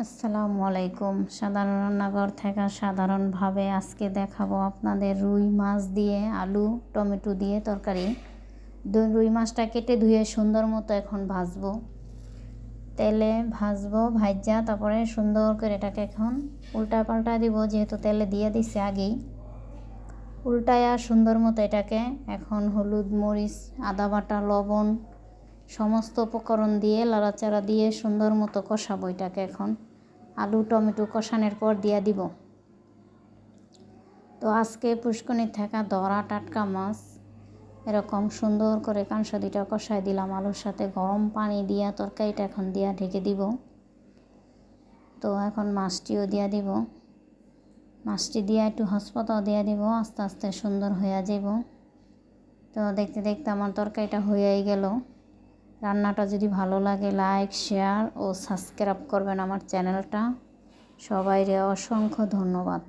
আসসালামু আলাইকুম। সাধারণ রান্নাঘর থেকে সাধারণভাবে আজকে দেখাবো আপনাদের রুই মাছ দিয়ে আলু টমেটো দিয়ে তরকারি। রুই মাছটা কেটে ধুয়ে সুন্দর মতো এখন ভাজবো, তেলে ভাজবো। ভাজা তারপরে সুন্দর করে এটাকে এখন উল্টা পাল্টা দিব, যেহেতু তেলে দিয়ে দিছে আগেই। উল্টায়া সুন্দর মতো এটাকে এখন হলুদ মরিচ আদা বাটা লবণ সমস্ত উপকরণ দিয়ে লাড়াচাড়া দিয়ে সুন্দর মতো কষাবো। এটাকে এখন আলু টমেটো কষানোর পর দিয়ে দিব। তো আজকে পুষ্করণীর থেকে ধরা টাটকা মাছ এরকম সুন্দর করে কাঁচা দুইটা কষাই দিলাম আলুর সাথে। গরম পানি দিয়া তরকারিটা এখন দিয়া ঢেকে দিব। তো এখন মাছটিও দিয়া দিব, মাছটি দিয়ে একটু হসপাতাও দিয়ে দিব, আস্তে আস্তে সুন্দর হয়ে যাব। তো দেখতে দেখতে আমার তরকারিটা হয়েই গেল। রান্নাটা যদি ভালো লাগে লাইক শেয়ার ও সাবস্ক্রাইব করবেন আমার চ্যানেলটা। সবাইরে অসংখ্য ধন্যবাদ।